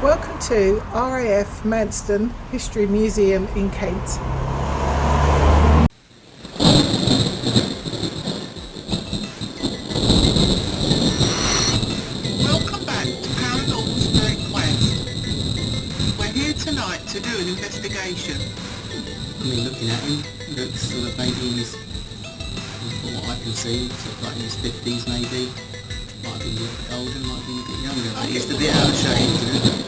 Welcome to RAF Manston History Museum in Kent. Welcome back to Paranormal Spirit Quest. We're here tonight to do an investigation. I mean, looking at him, looks sort of maybe in his, from what I can see, sort of like in his 50s maybe. Might be a little bit older, might be a bit younger, but he's a bit out of shape, isn't it?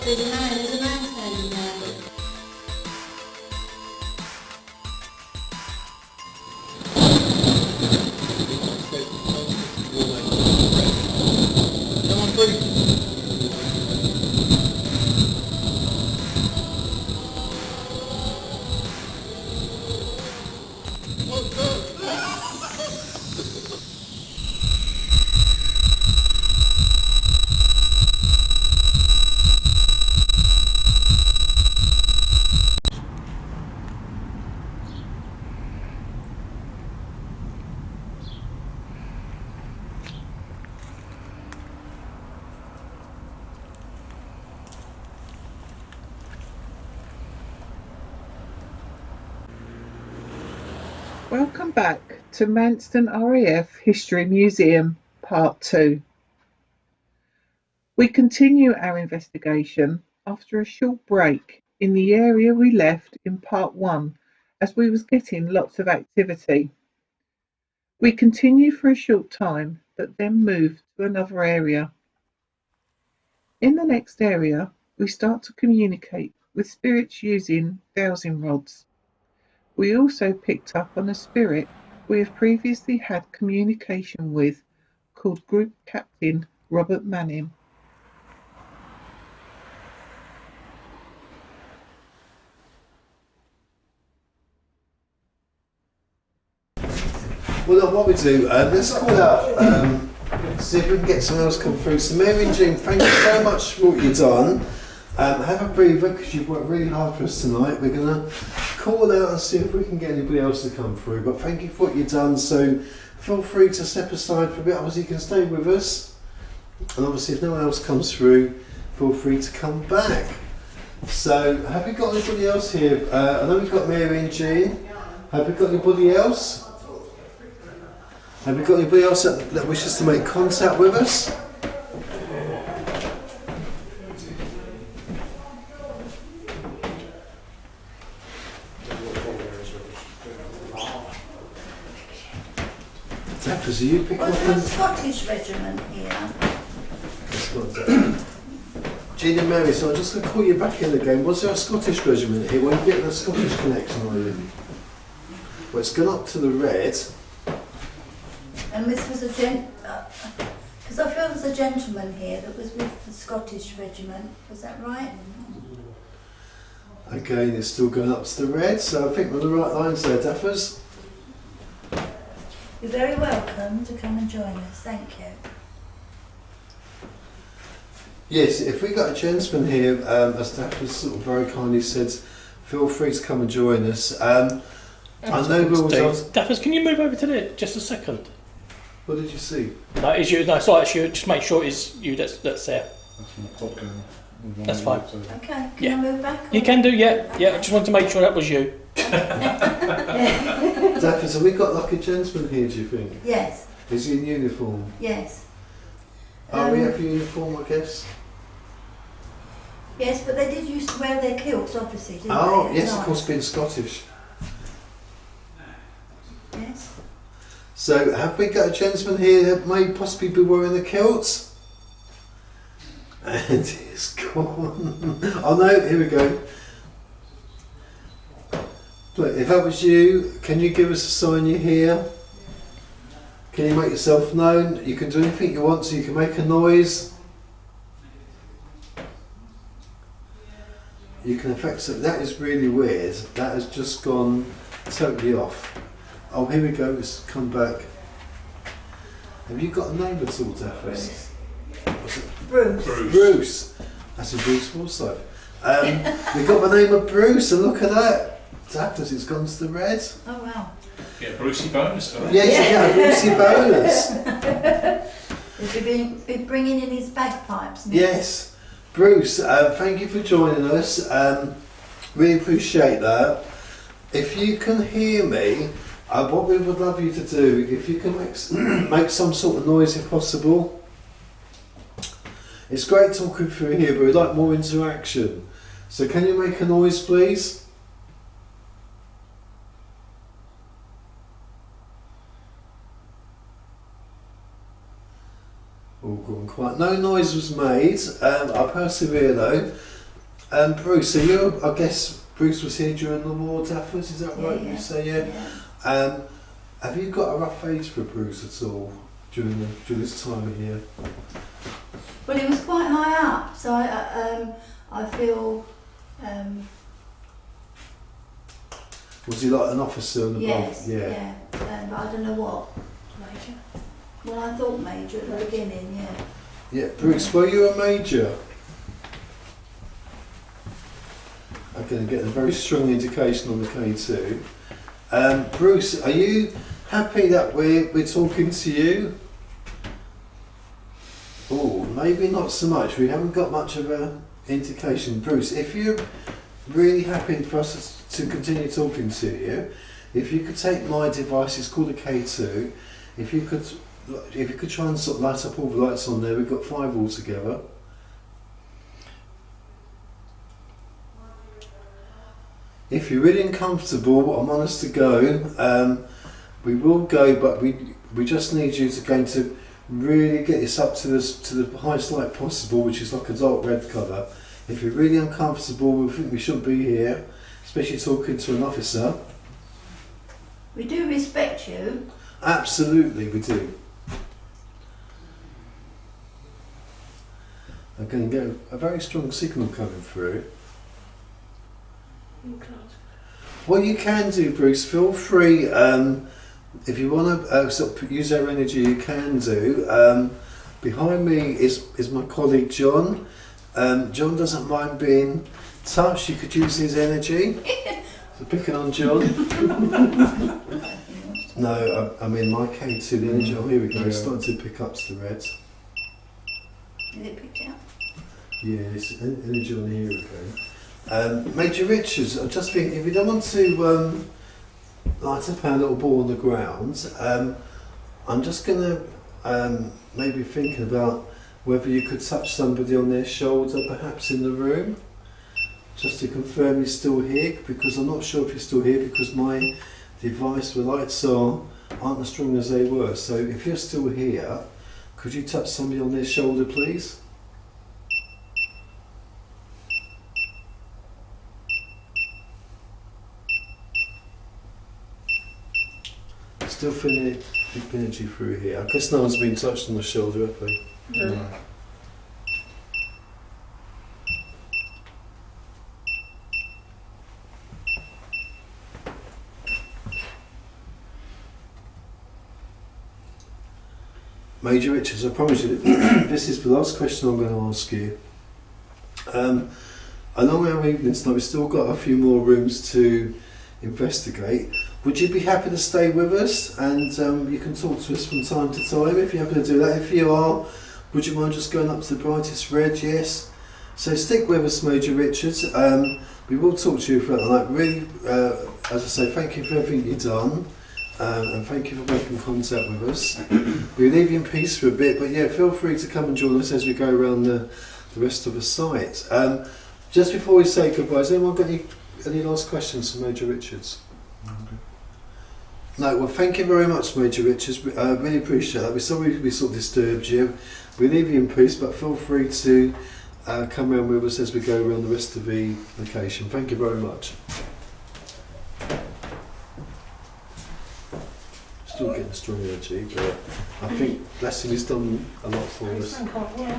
There's a man standing there. Come on, please. Welcome back to Manston RAF History Museum Part 2. We continue our investigation after a short break in the area we left in Part 1 as we was getting lots of activity. We continue for a short time but then move to another area. In the next area we start to communicate with spirits using dowsing rods. We also picked up on a spirit we have previously had communication with, called Group Captain Robert Manning. Well, look, what we do, let's call out, see if we can get someone else come through. So Mary and Jean, thank you so much for what you've done. Have a breather because you've worked really hard for us tonight. We're going to call out and see if we can get anybody else to come through. But thank you for what you've done. So feel free to step aside for a bit. Obviously you can stay with us. And obviously if no one else comes through, feel free to come back. So have we got anybody else here? I know we've got Mary and Jean. Have we got anybody else? Have we got anybody else that wishes to make contact with us? Daffers, are you picking Was up there a on... Scottish regiment here? Jean and Mary, so I'm just going to call you back in again. Was there a Scottish regiment here? When you get the Scottish connection, are you? Well, it's gone up to the red. And this was a because I feel there's a gentleman here that was with the Scottish regiment. Was that right? Again, it's still going up to the red, so I think we're on the right lines there, Daffers. You're very welcome to come and join us. Thank you. Yes, if we got a gentleman here, as Daffers sort of very kindly said, feel free to come and join us. I know we always ask... Daffers, can you move over to there just a second? What did you see? No, it's you. No, it's alright. Just make sure it's you that's there. That's fine. Okay, can Yeah. I move back? You can do, yeah. I just wanted to make sure that was you. Daffers, have we got like a gentleman here, do you think? Yes, Is he in uniform? yes. Are we have uniform, I guess? Yes, but they did used to wear their kilts, obviously, didn't Oh, they? yes, of course, being Scottish. Yes. So, have we got a gentleman here that may possibly be wearing the kilt? And it's gone. Oh no, here we go. Look, if that was you, can you give us a sign you're here? Can you make yourself known? You can do anything you want, so you can make a noise. You can affect something. That is really weird. That has just gone totally off. Oh, here we go. It's come back. Have you got a name at all, Daphne? What's it? Bruce. Bruce. That's a Bruce Forsyth. We got the name of Bruce, and look at that. Daphne, it's gone to the red. Oh wow. Get a Brucey bonus for it. Yes, you get a Brucey bonus. He'll be bringing in his bagpipes next. Yes. Bruce, thank you for joining us. Really appreciate that. If you can hear me, what we would love you to do, if you can make some sort of noise if possible. It's great talking through here, but we'd like more interaction. So can you make a noise, please? All gone quiet. No noise was made. I'll persevere though. Bruce, so I guess Bruce was here during the war, Daphne, is that right? Yeah. You say yeah. Have you got a rough age for Bruce at all during this time of year? Well, he was quite high up, so I feel. Was he like an officer and above? Yes. Yeah. Yeah. But I don't know what. Major. Well, I thought major at the beginning. Yeah. Yeah, Bruce, were you a major? I'm going to get a very strong indication on the K2. Bruce, are you happy that we're talking to you? Oh, maybe not so much. We haven't got much of an indication. Bruce, if you're really happy for us to continue talking to you, if you could take my device, it's called a K2. If you could try and sort of light up all the lights on there, we've got 5 altogether. If you're really uncomfortable, I'm on us to go. We will go, but we just need you to really get this up to the highest light possible, which is like a dark red colour. If you're really uncomfortable, we think we shouldn't be here, especially talking to an officer. We do respect you. Absolutely, we do. I'm going to get a very strong signal coming through. What you can do, Bruce, feel free, if you want to sort of use our energy, you can do. Behind me is my colleague John. John doesn't mind being touched, you could use his energy. So picking on John. No, I mean my K2, the energy, oh here we go, it's starting to pick up to the reds. Did it pick up? Yeah, it's energy on here again. Major Richards, I just think if you don't want to light up our little ball on the ground, I'm just going to maybe thinking about whether you could touch somebody on their shoulder perhaps in the room, just to confirm you're still here, because I'm not sure if you're still here because my device, the lights aren't as strong as they were. So if you're still here, could you touch somebody on their shoulder please? Still feeling deep energy through here. I guess no one's been touched on the shoulder, have they? No. Major Richards, I promise you, this is the last question I'm going to ask you. Along our evening tonight, we've still got a few more rooms to investigate. Would you be happy to stay with us, and you can talk to us from time to time if you're happy to do that? If you are, would you mind just going up to the brightest red? Yes. So stick with us, Major Richards. We will talk to you for that night. Really, as I say, thank you for everything you've done, and thank you for making contact with us. We'll leave you in peace for a bit, but yeah, feel free to come and join us as we go around the rest of the site. Just before we say goodbye, has anyone got any last questions for Major Richards? No, well thank you very much Major Richards, I really appreciate that. We're sorry we sort of disturbed you. We leave you in peace, but feel free to come around with us as we go around the rest of the location. Thank you very much. still getting strong energy, but I think blessing has done a lot for us.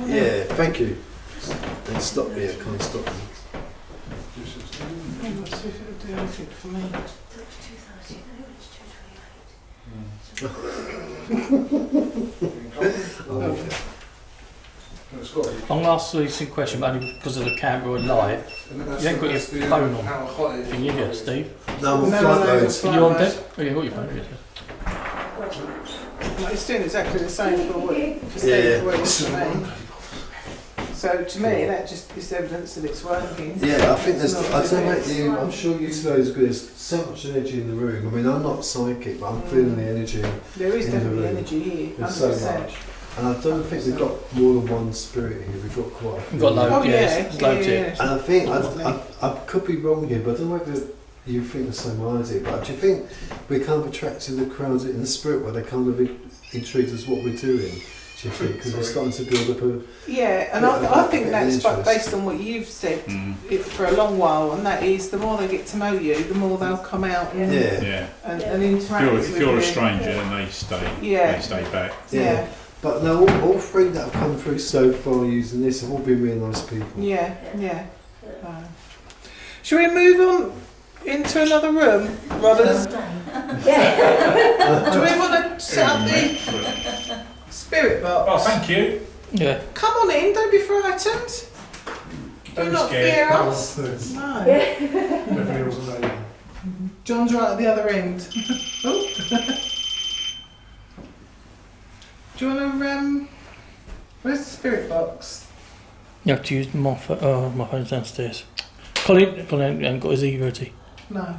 Yeah, thank you. And stop me, I can't stop me. Let's see if it'll do anything for me. I'm going to ask you some question, but only because of the camera and live. You ain't got your phone on. Can you get Steve? No, I'm on No, flight no, modes. flight You on mode. deck? Oh, you got your phone. Like, it's doing exactly the same for Steve Yeah. for what it is for me. So to me, that just is evidence that it's working. Yeah, I think there's. It's I not don't know as if about you. I'm sure you today is good. There's so much energy in the room. I mean, I'm not psychic, but I'm feeling the energy, There is in the definitely room. energy here, There's so 100%. much. and I don't think we've got more than one spirit here. We've got quite. A few. We've got loads, Oh, yeah, yeah, there's loads yeah, here. yeah. And I think I could be wrong here, but I don't know whether you think the same I do. But do you think we kind of attracted the crowds in the spirit where they kind of intrigued us what we're doing? Do you think? Because we're starting to build up a. Yeah, and I think that's based on what you've said for a long while, and that is the more they get to know you, the more they'll come out and, Yeah. and interact with If you're you. a stranger, then they stay. Yeah. They stay back. Yeah, But no, all three that have come through so far using this have all been really nice people. yeah, yeah. Shall we move on into another room, brothers? Do we want to set up the spirit box? Oh, thank you. Yeah. Come on in, don't be frightened. Do Don't be not scared. fear us. No. John's right at the other end. Oh. Do you want to, where's the spirit box? You have to use my phone. Oh, my phone's downstairs. Colin hasn't got his E ready. No.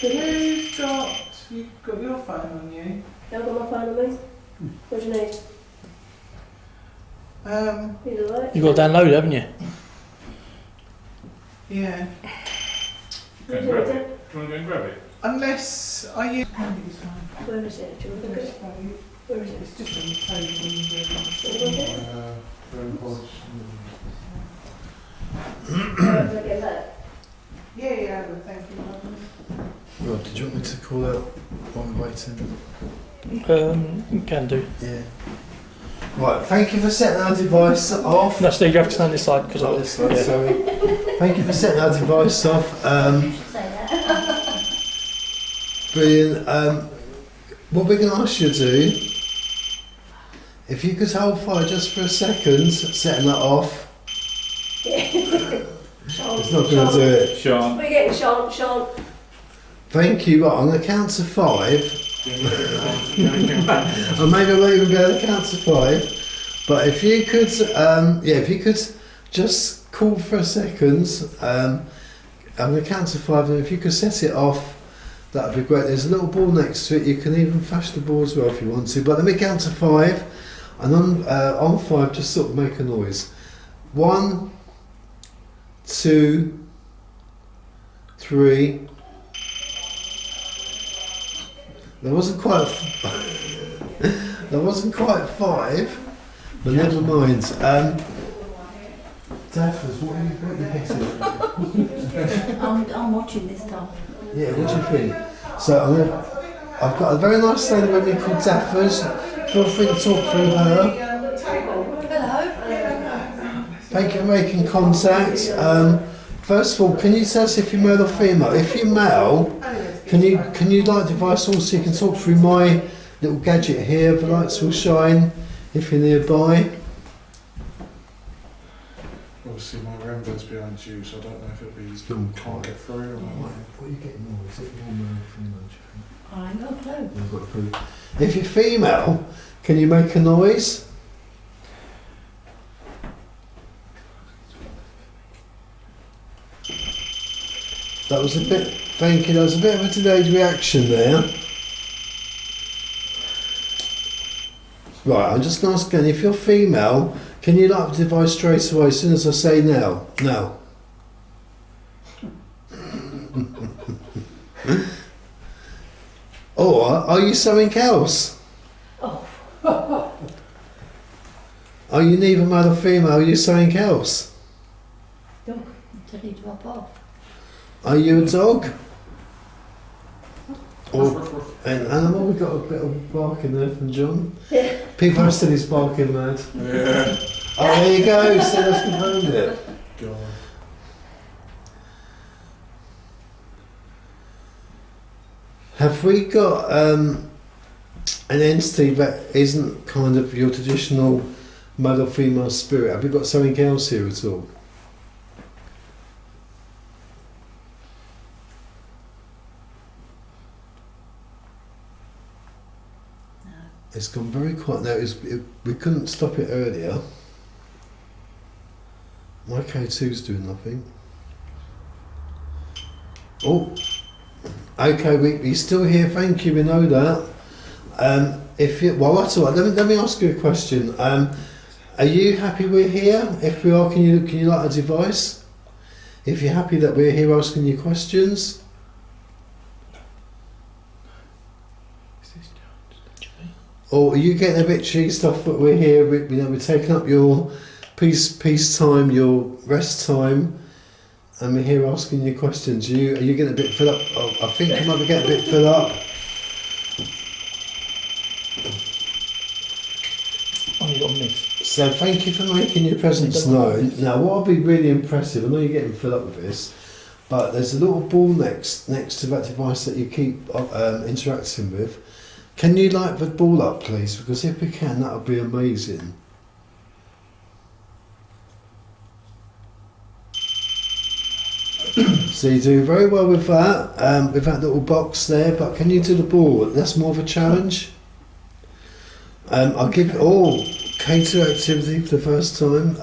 Who's dropped? You've got your phone on you. I've got my phone on me. What do you need? Either way. You've got to download it, haven't you? Yeah. Go and grab it. Do you want to go and grab it? Unless, are you? Where is it? Do you want to look at it? Where is it? It's just on the table. Can I get that? Yeah, but thank you. Rob, did you want me to call out while we're waiting? You can do. Yeah. Right, thank you for setting our device off. No, Steve, you have to stand this side because Oh, this side, sorry. Thank you for setting our device off. Brilliant. What we're going to ask you to do, if you could hold fire just for a second, setting that off. It's not going to do it. Sean. We're getting Sean. Thank you. Right, I'm going to count to 5. Or maybe I won't even be able to count to 5. But if you could, if you could just call for a second, I'm going to count to 5, and if you could set it off, that would be great. There's a little ball next to it. You can even flash the ball as well if you want to. But let me count to 5, and on 5, just sort of make a noise. 1, 2, 3. There wasn't quite 5, but never mind. Daphne, what are you getting? I'm watching this time. Yeah, what do you think? So I've got a very nice lady with me called Daphne. Feel free to talk through her. Hello. Thank you for making contact. First of all, can you tell us if you're male or female? If you're male, can you light the device also? You can talk through my little gadget here. The lights will shine if you're nearby. Obviously my Rambo's behind you, so I don't know if it'll be Still can't get through or not. What are you getting more? Is it more male or female? I ain't got a clue. You've got a clue. If you're female, can you make a noise? That was a bit, thank you, that was a bit of a delayed reaction there. Right, I'm just going to ask again, if you're female, can you light the device straight away as soon as I say now? Now. Or are you something else? Oh. Are you neither male or female? Are you something else? Until you drop off. Are you a dog? And animal, we got a bit of barking there from John. Yeah. People have said he's barking mad. Yeah. Oh, there you go. So that's confirmed it. God. Have we got an entity that isn't kind of your traditional male or female spirit? Have we got something else here at all? It's gone very quiet now. We couldn't stop it earlier. My K2's doing nothing. Oh, okay. You're still here. Thank you. We know that. If you, well, that's all right. Let me ask you a question. Are you happy we're here? If we are, can you light a device? If you're happy that we're here asking you questions. Or are you getting a bit cheesed off that we're here? We're taking up your peace time, your rest time, and we're here asking you questions. Are you getting a bit filled up? Oh, I think you might be getting a bit filled up. Oh, you got miss. So thank you for making your presence known. Now, what will be really impressive, I know you're getting filled up with this, but there's a little ball next to that device that you keep interacting with. Can you light the ball up, please? Because if we can, that would be amazing. So you do very well with that little box there, but can you do the ball? That's more of a challenge. I'll give K2 activity for the first time.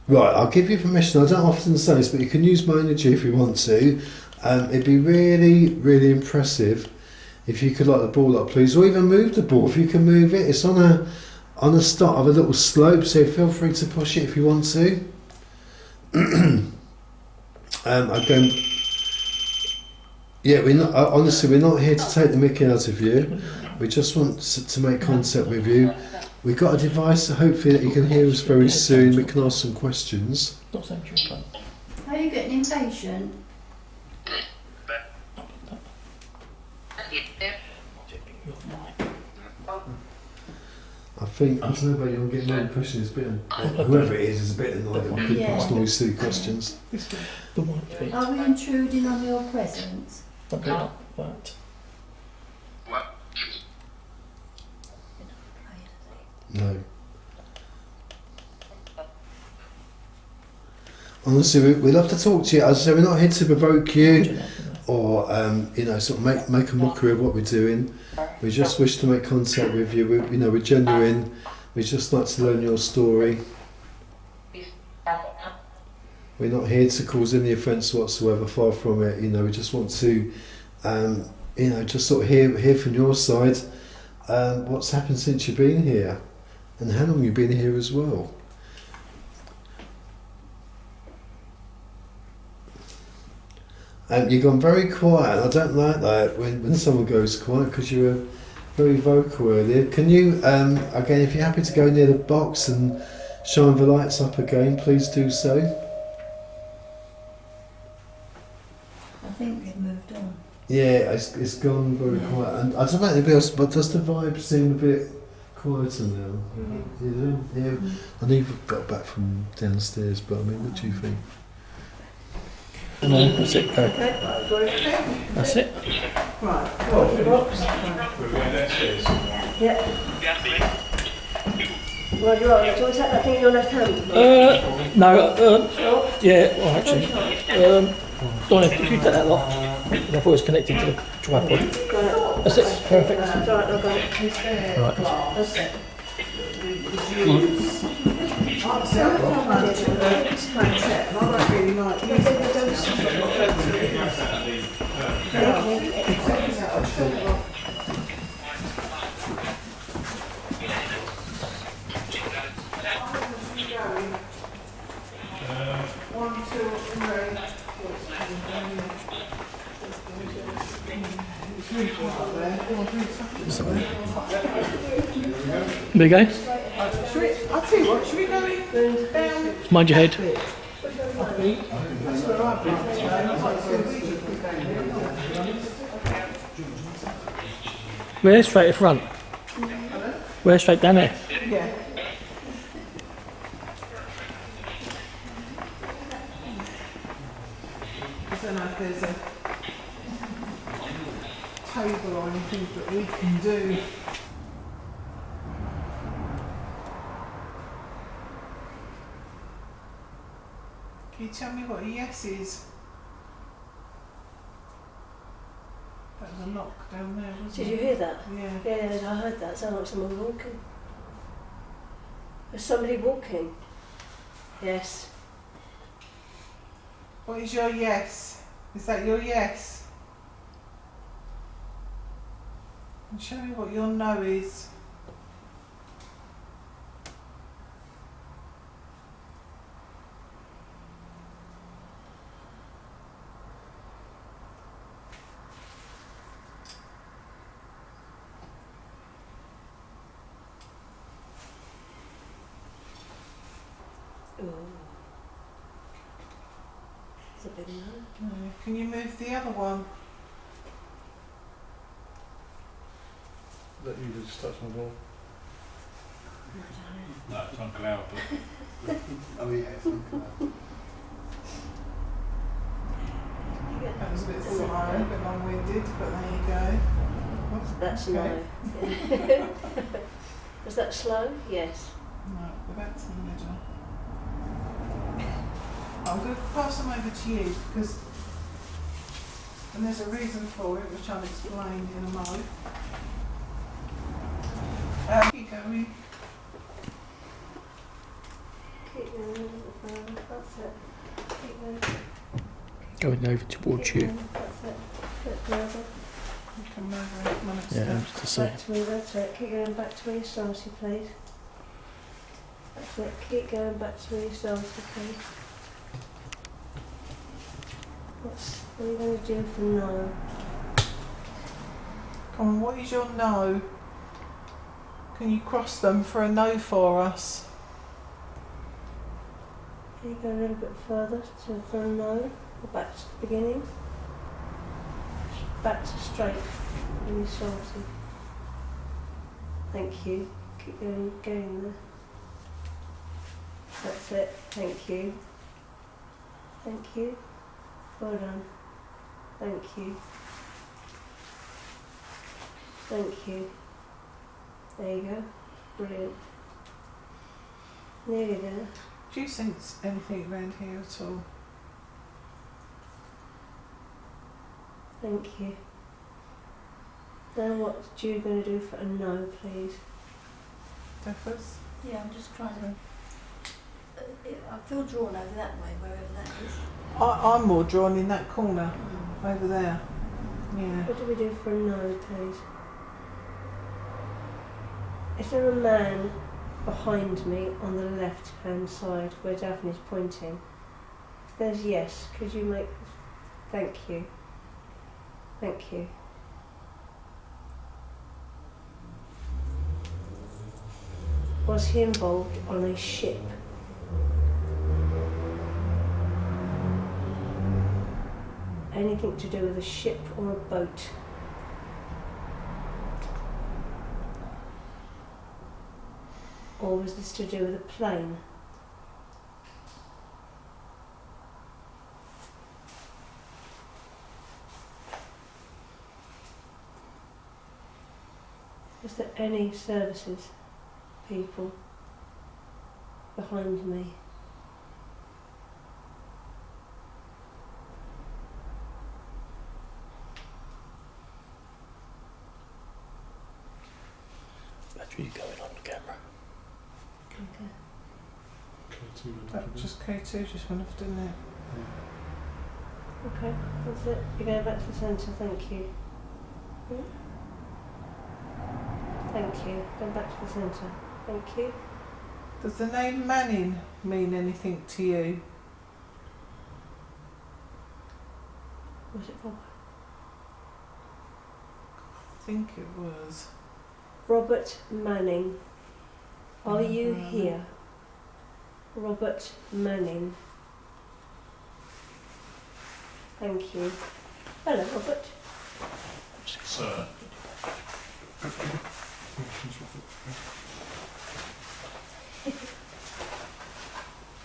Right, I'll give you permission. I don't often say this, but you can use my energy if you want to. It'd be really, really impressive if you could light the ball up, please, or even move the ball if you can move it. It's on a start of a little slope, so feel free to push it if you want to. Again, yeah, honestly, we're not here to take the mickey out of you. We just want to make contact with you. We've got a device, so hopefully that you can hear us very soon. We can ask some questions. Are you getting impatient? I think, I don't know about you, I'm getting my impression it's a bit, whoever it is a bit annoyed that we keep asking all these silly questions. Are we intruding on your presence? That. No. Honestly, we love to talk to you. As I say, we're not here to provoke you or sort of make a mockery of what we're doing. We just wish to make contact with you. We're genuine. We just like to learn your story. We're not here to cause any offence whatsoever. Far from it. We just want to, just sort of hear from your side what's happened since you've been here, and how long you've been here as well. You've gone very quiet. I don't like that when someone goes quiet, because you were very vocal earlier. Can you, again, if you're happy to go near the box and shine the lights up again, please do so. I think we've moved on. Yeah, it's gone very quiet. And I don't know anybody else, but does the vibe seem a bit quieter now? Yeah. I know you've got back from downstairs, but I mean, what do you think? No, that's it. That's it. Right. What's the box? We're going downstairs. Yeah. Well, do you want to take that thing in your left hand? No, yeah, well, actually, Donna, if you take that lot, I thought it was connected to the tripod. That's it, perfect. That's right, I've got it. Right. That's it. There you go. I'll tell you what, should we go down? Mind your head. We're straight in front. We're straight down there. Yeah. I don't know if there's a table or anything that we can do. Can you tell me what a yes is? That was a knock down there, wasn't Did it? you hear that? Yeah. Yeah, I heard that. It sounded like someone walking. Was somebody walking? Yes. What is your yes? Is that your yes? And show me what your no is. Ooh. It's a big no. No. Can you move the other one? That you just touch my ball. No, it's on cloud, but Oh yeah, it's okay. That was a bit slow, a bit long-winded, but there you go. That's Okay. no. Was that slow? Yes. No, go back to the middle. I'm going to pass them over to you because, and there's a reason for it, which I'll explain in a moment. Keep going. Keep going a little bit further. That's it. Keep going. Going over towards Keep you. going. That's it. Bit further. You come over one of Yeah, the just to see. Back to me. That's it. Keep going back to where you started, please. That's it. Keep going back to where you started, please. What are you going to do for no? Come on, what is your no? Can you cross them for a no for us? Can you go a little bit further for a no? Or back to the beginning? Back to straight when you started. Thank you. Keep going there. That's it. Thank you. Thank you. Well done. Thank you. Thank you. There you go. Brilliant. Nearly there. Do you sense anything around here at all? Thank you. Now what are you going to do for a no, please? Defers? Yeah, I'm just trying to. I feel drawn over that way, wherever that is. I'm more drawn in that corner over there. Yeah. What do we do for a no, please? Is there a man behind me on the left-hand side where Daphne's pointing? If there's yes, could you make... Thank you. Thank you. Was he involved on a ship? Anything to do with a ship or a boat? Or was this to do with a plane? Was there any services people behind me? Battery going on the camera. Okay. Just K2 just went off, didn't it? Okay, that's it. You're going back to the centre, thank you. Thank you. Going back to the centre. Thank you. Does the name Manning mean anything to you? Was it Robert? I think it was. Robert Manning. Are you Manning. here? Robert Manning. Thank you. Hello, Robert. sir,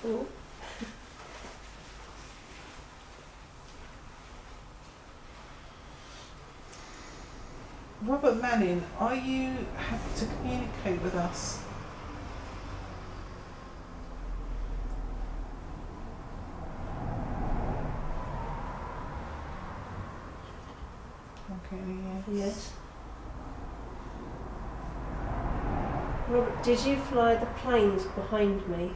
Oh. Robert Manning, are you happy to communicate with us? Okay, Yes. Robert, did you fly the planes behind me?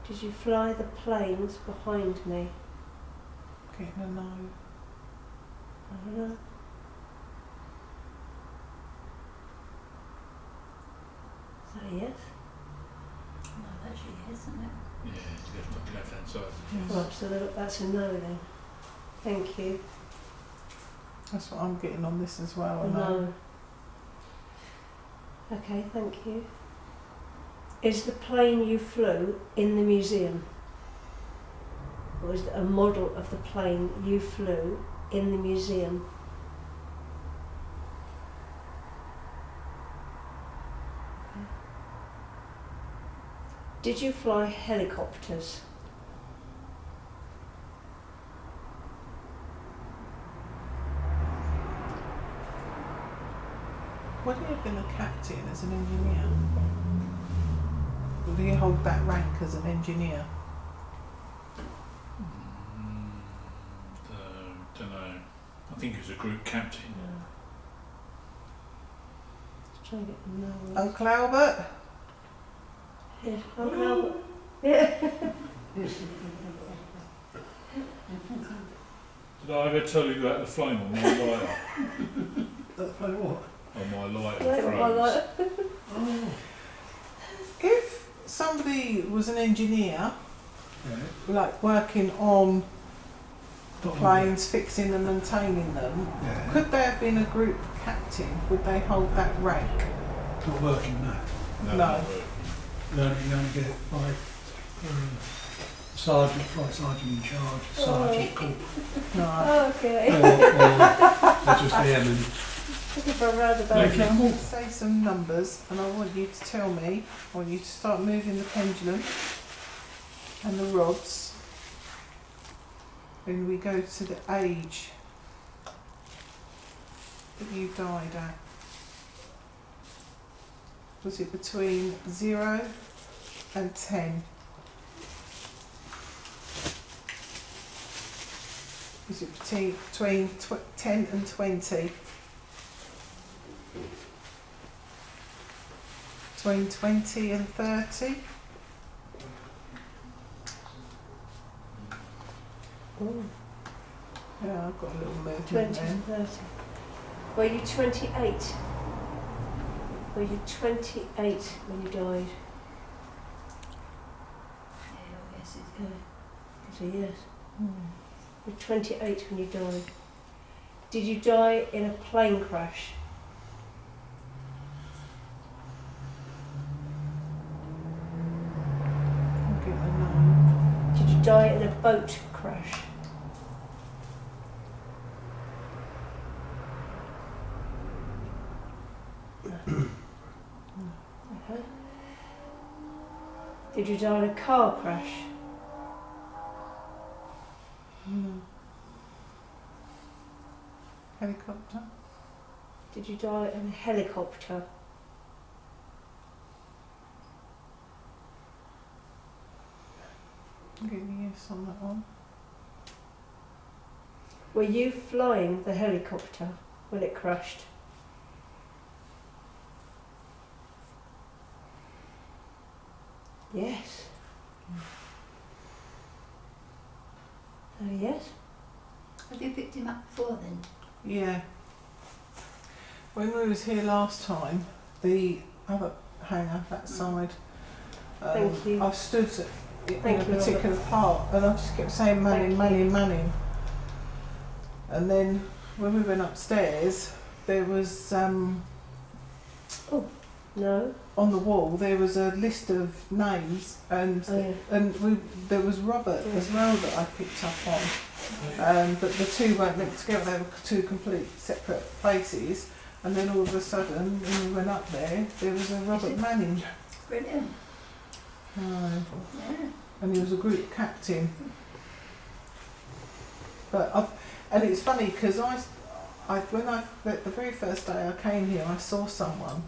Did you fly the planes behind me? Getting a no. I don't know. Is that a yes? No, that's yes, isn't it? Yeah, left hand side. Right, so that's a no then. Thank you. That's what I'm getting on this as well. No. Okay, thank you. Is the plane you flew in the museum? Or is it a model of the plane you flew in the museum? Okay. Did you fly helicopters? Would he have been a captain as an engineer? Would he hold that rank as an engineer? Don't know. I think he was a group captain. No. Let's try and get the no. Uncle Albert? Yeah, Uncle Albert. Yeah. Did I ever tell you about the flame on my lighter? That play what? On my lighter Yeah, frames? I like it. Oh. If somebody was an engineer, Yeah. like working on the planes, fixing and maintaining them, Yeah. could they have been a group captain? Would they hold that rank? Not working now. No. not working. You only get it by sergeant, flight sergeant in charge, sergeant, corporal. No. Okay. Or just airmen. Looking for a roundabout. Okay, I'm going to say some numbers and I want you to tell me, I want you to start moving the pendulum and the rods when we go to the age that you died at. Was it between 0 and 10? Was it between 10 and 20? Between 20 and 30? Ooh, Yeah, I've got a little movement 20 then. to 30. Were you 28? Were you 28 when you died? Yeah, yes, it's Yeah. It's a yes. You were 28 when you died. Did you die in a plane crash? I'll give it a no. Did you die in a boat crash? Okay. Did you die in a car crash? No. Helicopter? Did you die in a helicopter? I'm getting a yes on that one. Were you flying the helicopter when it crashed? Yes. Oh, yes. Have you picked him up before then? Yeah. When we was here last time, the other hangar, that side, Thank you. I stood in Thank a you, particular part and I just kept saying Manning, Thank you. Manning, Manning. And then when we went upstairs, there was No. on the wall there was a list of names, and there was Robert as well that I picked up on, but the two weren't linked together. They were two complete separate places. And then all of a sudden, when we went up there was a Robert Manning. Brilliant. Yeah. Yeah. And he was a group captain. And it's funny because the very first day I came here, I saw someone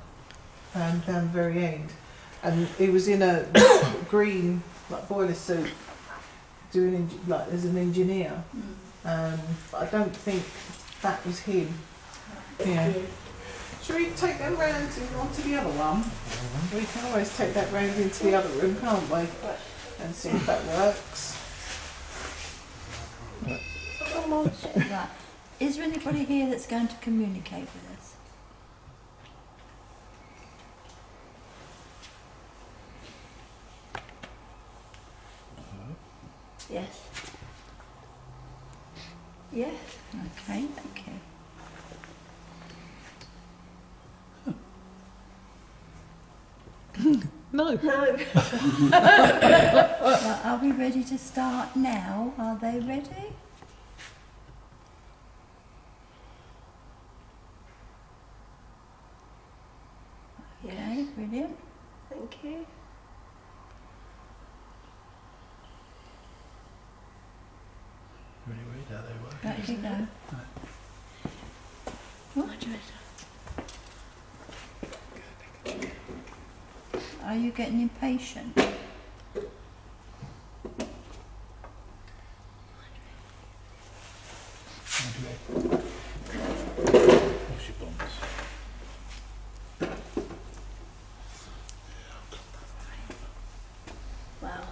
down the very end, and he was in a green boiler suit, doing as an engineer. But I don't think that was him. Yeah. Should we take them round onto the other one? We can always take that round into the other room, can't we? And see if that works. Right. Is there anybody here that's going to communicate with us? Yes. Yes. Okay, thank you. No. No. Well, are we ready to start now? Are they ready? Okay, brilliant. Thank you. Really weird how they work. Back you go. Are you getting impatient? What's your bombs? Wow.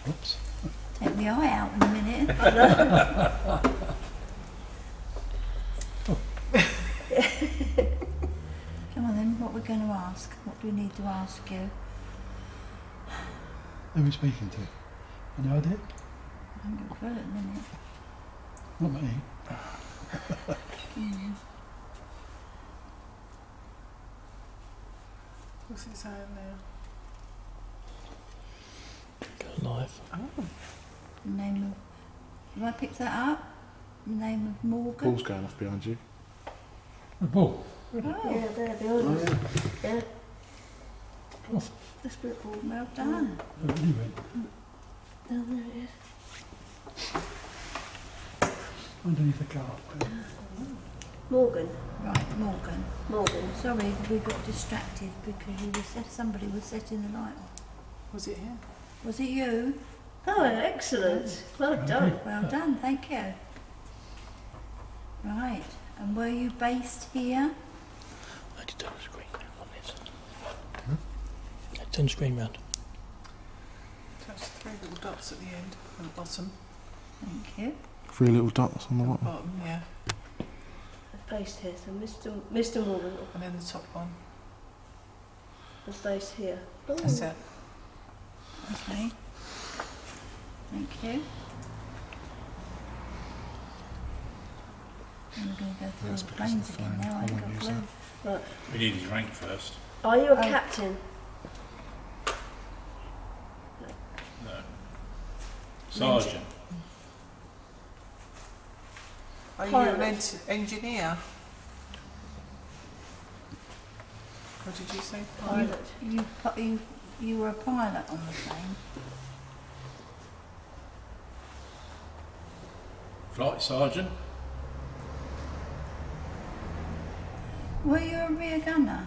Oops. Take my eye out in a minute. Come on then, what we're going to ask? What do we need to ask you? Who are we speaking to? Any idea? I'm going to put it in a minute. Not me. What's it saying now? Go live. Oh. The name of... Have I picked that up? The name of Morgan? Paul's going off behind you. Paul. Oh, Yeah, there, behind us. Yeah. that's good. Well done. Down there it is. Underneath the car. Morgan. Right, Morgan. Morgan. Sorry, we got distracted because somebody was setting the light on. Was it him? Was it you? Oh, excellent. Well done. Well done, thank you. Right, and were you based here? I had to turn the screen round on this. I had to turn the screen round. That's three little dots at the end, at the bottom. Thank you. 3 little dots on the At the bottom. bottom, yeah. Based here, so Mr. Morgan And then the top one. was based here. That's it. Okay. Thank you. And we're going to go through That's all the because of planes the again phone. now. I I ain't won't got a use clue. Right. We need his rank first. Are you a Oh. captain? No. Sergeant. Are you Pilot. an engineer? What did you say? Pilot. You were a pilot on the plane. Flight sergeant. Were you a rear gunner?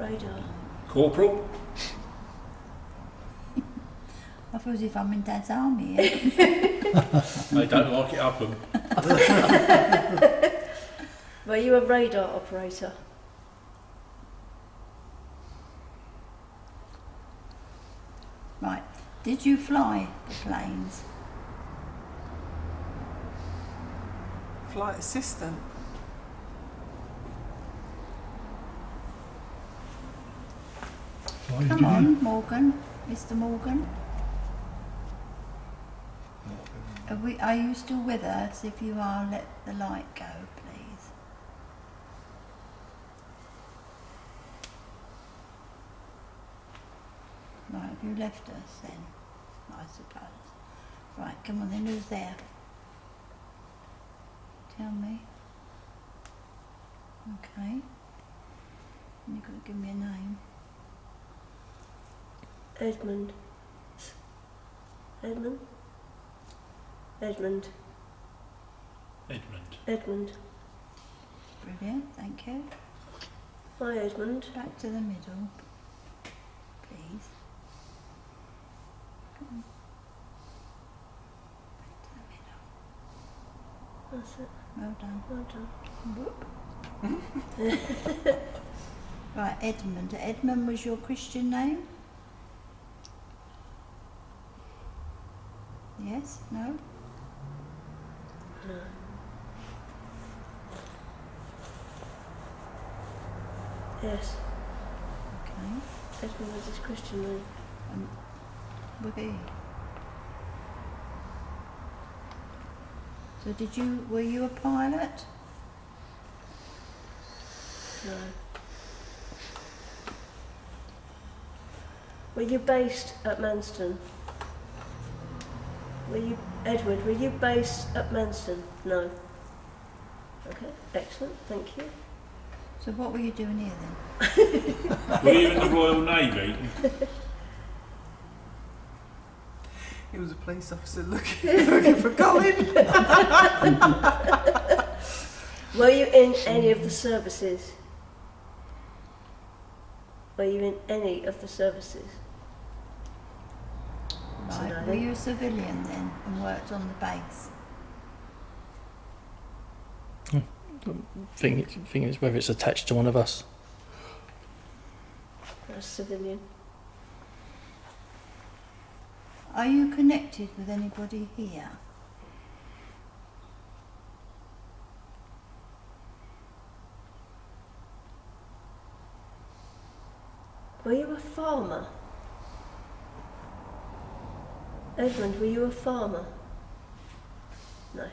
Radar. Corporal. I feel as if I'm in Dad's army here. They don't like it up 'em. Were you a radar operator? Right. Did you fly the planes? Flight assistant. Come on, Morgan. Mr. Morgan. Are you still with us? If you are, let the light go, please. Right, have you left us then? I suppose. Right, come on then, who's there? Tell me. Okay. You've got to give me a name. Edmund. Edmund? Edmund. Edmund. Edmund. Brilliant, thank you. Hi, Edmund. Back to the middle, please. Come on. Back to the middle. That's it. Well done. Well done. Whoop. Right, Edmund. Edmund was your Christian name? Yes? No? No. Yes. Okay. Edmund was his Christian name. Would he? So were you a pilot? No. Were you based at Manston? Edward, were you based at Manston? No. Okay, excellent, thank you. So what were you doing here then? Were you in the Royal Navy? He was a police officer looking for Colin. Were you in any of the services? Were you in any of the services? Right. no. Were you a civilian then and worked on the base? Thing is whether it's attached to one of us. A civilian. Are you connected with anybody here? Were you a farmer? Edmund, were you a farmer? No.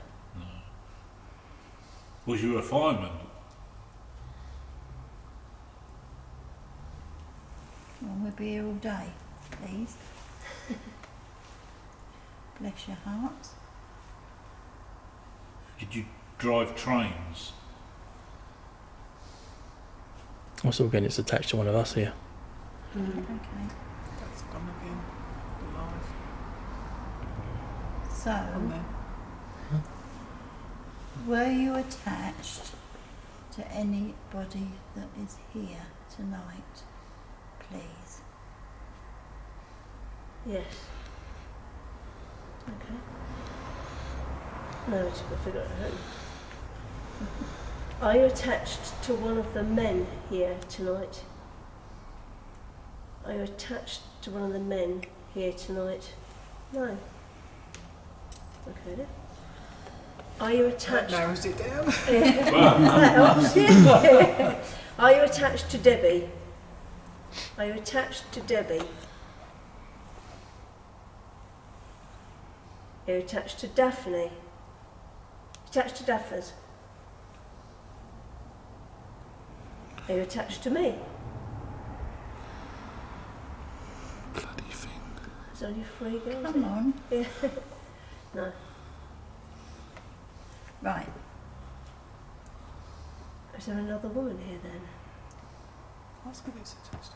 Was you a fireman? Well, we'll be here all day, please. Bless your hearts. Did you drive trains? Also, again, it's attached to one of us here. Okay. That's gonna be alive. So, On there. were you attached to anybody that is here tonight, please? Yes. Okay. No, I forgot who. Are you attached to one of the men here tonight? Are you attached to one of the men here tonight? No. Okay then. Are you That attached? narrows it down. That helps, yeah. Are you attached to Debbie? Are you attached to Debbie? Are you attached to Daphne? Attached to Daphne's? Are you attached to me? Bloody thing. There's only 3 girls. Come on. Yeah. No. Right. Is there another woman here then? Ask if it's attached.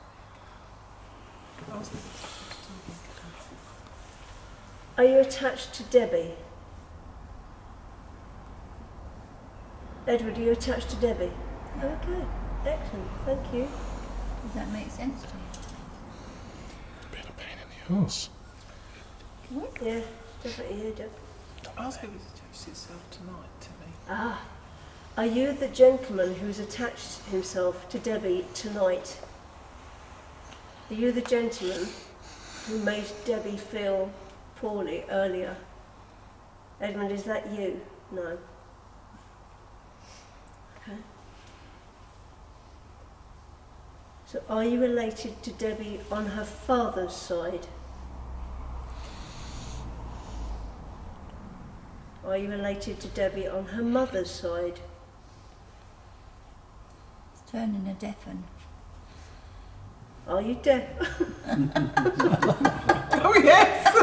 Ask if it's attached. Are you attached to Debbie? Edward, are you attached to Debbie? Okay, excellent, thank you. Does that make sense to you? Been a pain in the arse. Yeah, definitely you, Deb. Ask if it's attached itself tonight to me. Ah, are you the gentleman who's attached himself to Debbie tonight? Are you the gentleman who made Debbie feel poorly earlier? Edmund, is that you? No. Okay. So are you related to Debbie on her father's side? Are you related to Debbie on her mother's side? It's turning a deafen. Are you deaf? Oh yes!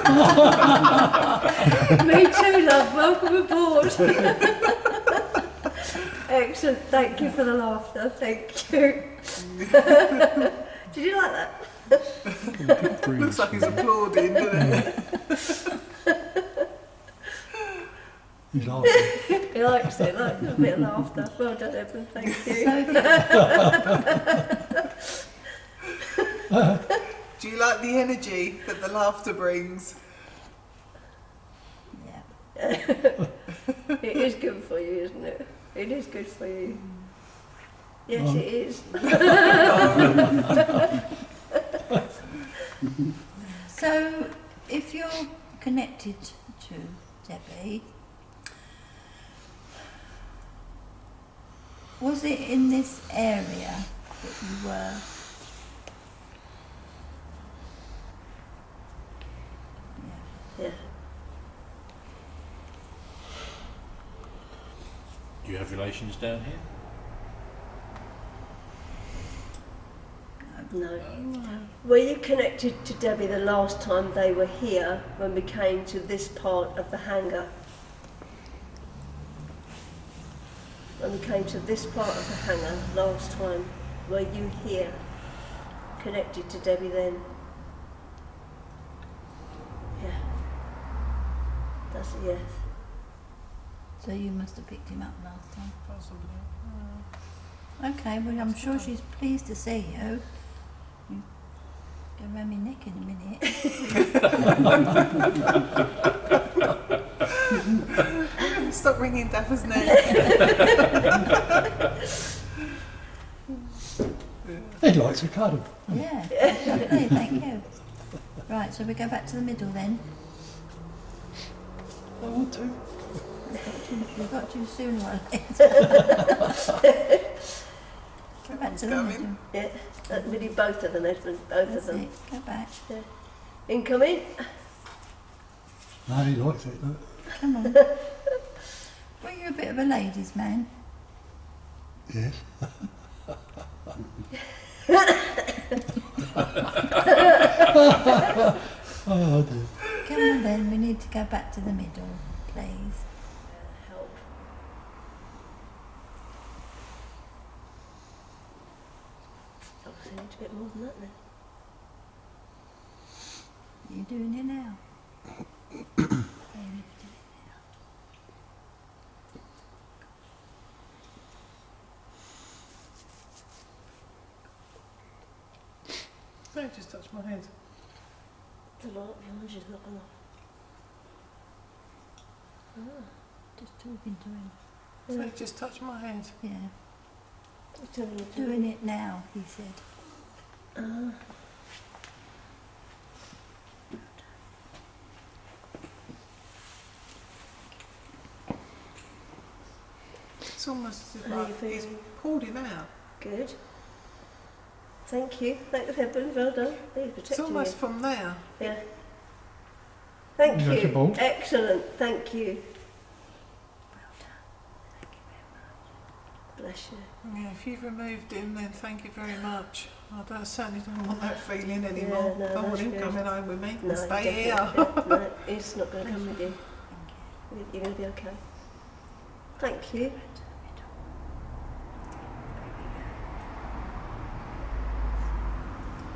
Me too, love. Welcome aboard. Excellent. Thank you for the laughter. Thank you. Did you like that? Looks like he's applauding, doesn't it? He's laughing. He likes it. Likes a bit of laughter. Well done, Edmund. Thank you. Do you like the energy that the laughter brings? Yeah. It is good for you, isn't it? It is good for you. Yes, it is. So, if you're connected to Debbie, was it in this area that you were? Yeah. Do you have relations down here? No. Were you connected to Debbie the last time they were here when we came to this part of the hangar? When we came to this part of the hangar last time, were you here connected to Debbie then? Yeah. That's a yes. So you must have picked him up last time. Possibly. Okay, well I'm sure she's pleased to see you. You go round my neck in a minute. Stop ringing Dapper's neck. He likes a cuddle. Yeah, definitely, thank you. Right, so we go back to the middle then. I want to. We've got to sooner or later. Go back to the middle. Yeah. We need both of them, Edmund. Both That's of them. it. Go back. Incoming. No, he likes it. Look. Come on. Were you a bit of a ladies' man? Yes. Oh dear. Come on then, we need to go back to the middle, please. Help. Obviously, need a bit more than that then. You're doing it now. No, just touch my head. It's a lot, yours is not enough. Just talking to him. So just touch my head. Yeah. Just telling you to Doing it now, he said. It's almost as if How are you like he's feeling? pulled him out. Good. Thank you. Thanks, Edmund. Well done. He's It's protecting almost you. from there. Yeah. Thank You got your you. ball? Excellent. Thank you. Bless you. Yeah, if you've removed him, then thank you very much. Certainly don't want that feeling anymore. Yeah, no, don't want that's him good. coming home with me. No, Stay definitely. here. No, he's not going to come with you. You're going to be okay. Thank you.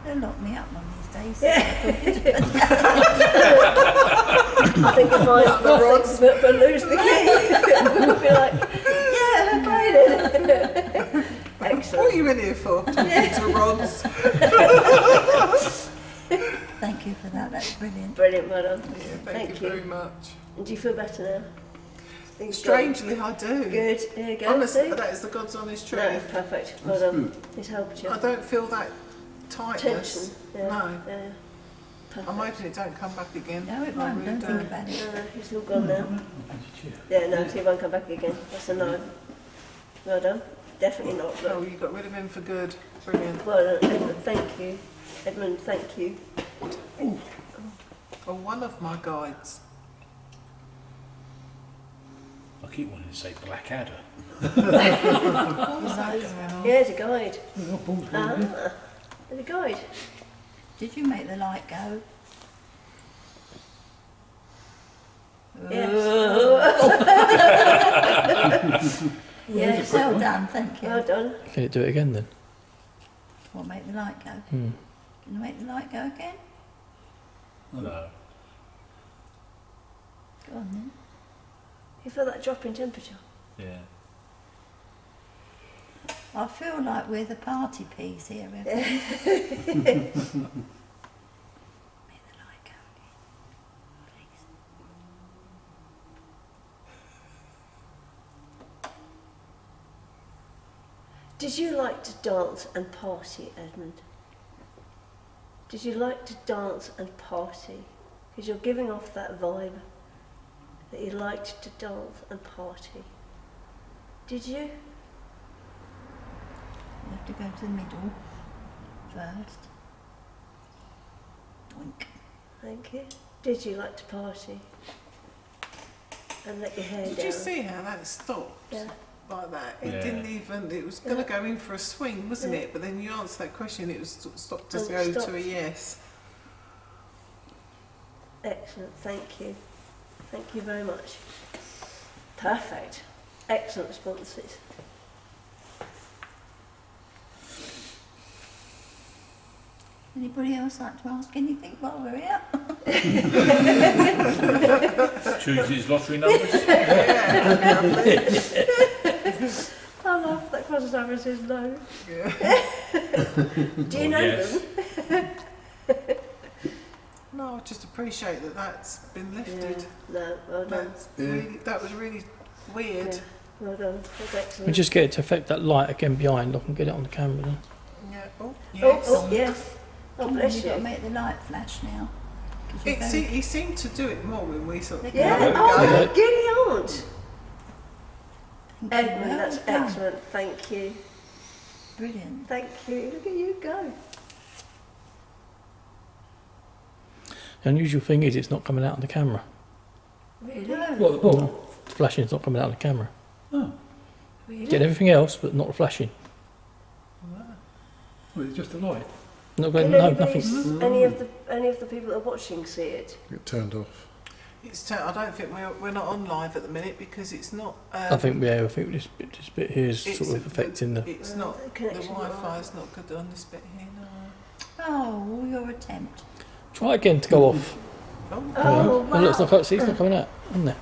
They'll lock me up one of these days. Yeah. I think if I but lose the key, we'll be like, yeah, okay then. What Excellent. are you in here for? Talking to rods. Thank you for that, that's brilliant. Brilliant, well done. Yeah, thank you very much. Do you feel better now? Things Strangely, I do. gone? Good. There you go. Honestly, See? that is the God's honest No, truth. perfect. Well done. It's helped you. I don't feel that tightness. Tension. Yeah. No. Yeah. Perfect. I'm hoping it don't come back again. No, it I won't, really don't do. think about it. No, it's all gone now. Yeah, no, so he won't come back again. That's a no. Well done. Definitely not. Oh, Look. you got rid of him for good. Brilliant. Well done, Edmund. Thank you. Edmund, thank you. Well, one of my guides. I keep wanting to say Blackadder. What was that going on? Here's a guide. Well, Paul's going in. Ah, The guide. Did you make the light go? Yes. Yes, well done, thank you. Well done. Can you do it again then? What, make the light go? Hmm. Can you make the light go again? No. Go on then. You feel that drop in temperature? Yeah. I feel like we're the party piece here. Make the light go again, please. Did you like to dance and party, Edmund? Did you like to dance and party? Because you're giving off that vibe that you liked to dance and party. Did you? You have to go to the middle first. Doink. Thank you. Did you like to party? And let your hair Did down? you see how that stopped? Yeah. Like that. It Yeah. didn't even, it was going to go in for a swing, wasn't Yeah. it? But then you answered that question, it was stopped to Oh, it go stopped. to a yes. Excellent, thank you. Thank you very much. Perfect. Excellent responses. Anybody else like to ask anything while we're here? Choose his lottery numbers. I love that crosses over and says no. Yeah. Do you Oh, know yes. them? No, I just appreciate that that's been lifted. Yeah. No, well done. That's really, that was really weird. Yeah, well done. That's excellent. We just get it to affect that light again behind. I can get it on the camera then. Yeah. Oh, Oh, yes. oh, yes. Oh, bless You've got to you. make the light flash now. 'Cause you're It very- he seemed to do it more when we sort of Yeah, There we oh, go. my giddy aunt. Well Edmund, that's done. excellent. Thank you. Brilliant. Thank you. Look at you go. The unusual thing is it's not coming out on the camera. Really? Well, the flashing's not coming out on the camera. Really? Getting everything else, but not the flashing. Well, it's just a light. No, Can no, anybody, nothing. any of the people that are watching see it? Get turned off. I don't think we're not on live at the minute because it's not. I think this bit here is it's sort of affecting the. It's Well, not. the The connection Wi-Fi is not good on this bit here. No. Oh, your attempt. Try again to go off. Oh, Oh, And look, wow. see, it's not coming out, isn't there?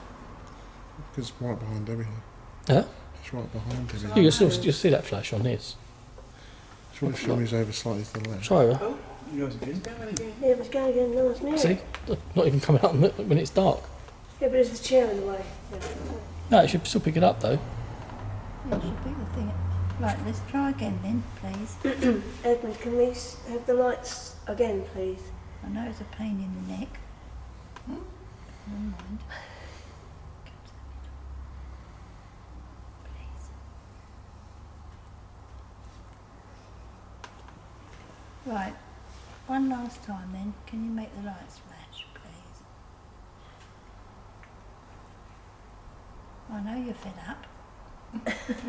Because it's right behind everything. Huh? It's right behind You everything. can still just see that flash on his. Should we show me over slightly to the left? Try over. You guys again? going again. Yeah, it was going again. No, it's near. See, not even coming out when it's dark. Yeah, but it's the chair in the way. Yeah. No, it should still pick it up though. Yeah, it should be the thing. Right, let's try again then, please. Edmund, can we have the lights again, please? I know it's a pain in the neck. Never mind. Please. Right, one last time then. Can you make the lights flash, please? I know you're fed up.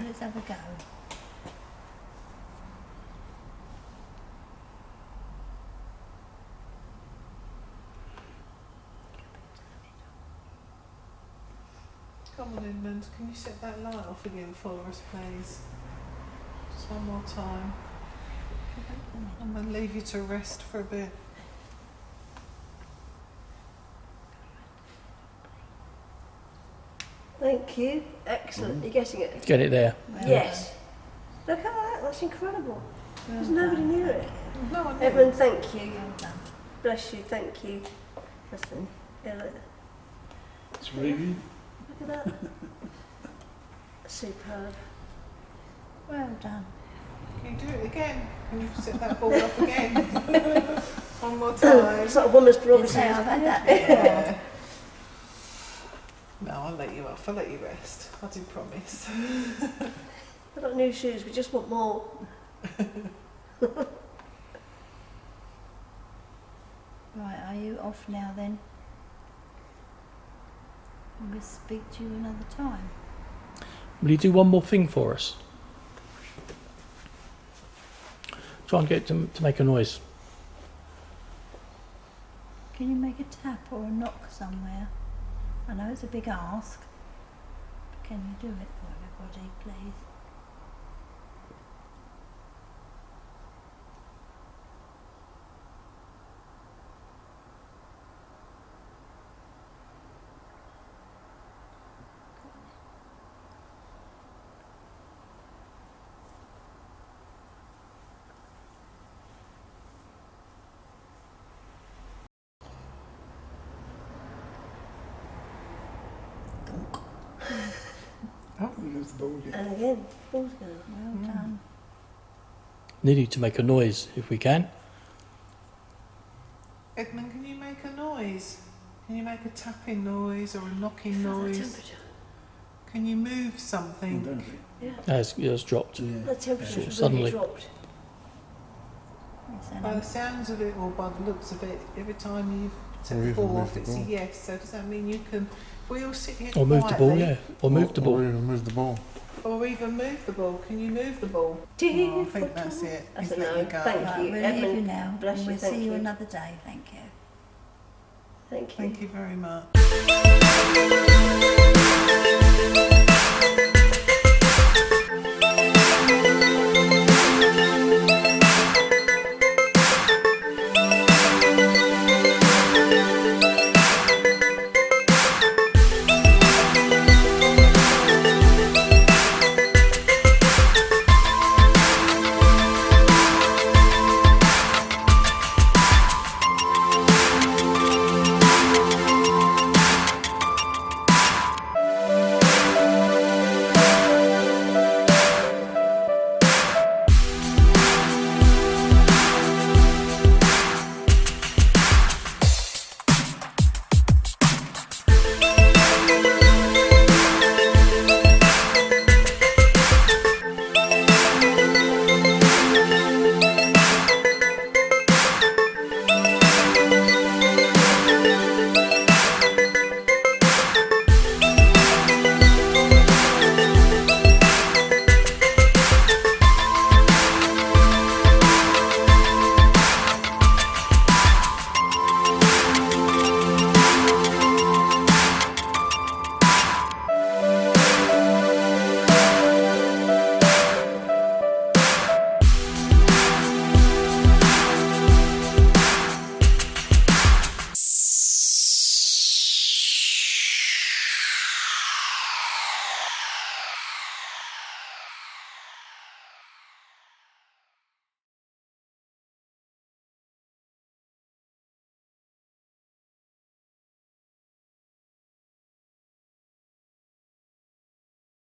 Let's have a go. Come on, Edmund. Can you set that light off again for us, please? Just one more time. I'm going to leave you to rest for a bit. Thank you. Excellent. You're getting it. Get it there. Well Yes. Look at that. That's incredible. done. There's Well nobody done, near thank it. you. No, I know. Edmund, thank you. Well done. Bless you. Thank you. Listen. Yeah, look, It's really look at that. Superb. Well done. Can you do it again? Can you set that ball off again? One more time. It's like a woman's Did prerogative. say I've had that before. Yeah. No, I'll let you off. I'll let you rest. I do promise. I've got new shoes. We just want more. Right, are you off now then? We'll speak to you another time. Will you do one more thing for us? try and get it to make a noise. Can you make a tap or a knock somewhere? I know it's a big ask, but can you do it for everybody, please? Oh, there's the ball again. And again, ball's going. Well done. Needing to make a noise if we can. Edmund, can you make a noise? Can you make a tapping noise or a knocking Feel the noise? temperature. Can you move something? Yeah. It's dropped. The temperature really Suddenly. dropped. By the sounds of it or by the looks of it, every time you've Or set the even ball move off, the it's a ball. yes. So does that mean you can, we all sit here Or move the ball, quietly, yeah. Or move the Or ball. even move the ball. or even move the ball? Can you move the ball? Oh, I think that's it. I He's don't let know. you go. Thank Right, you. we'll leave you Edmund, now. bless And you, we'll thank see you you. another day. Thank you. Thank you. Thank you very much.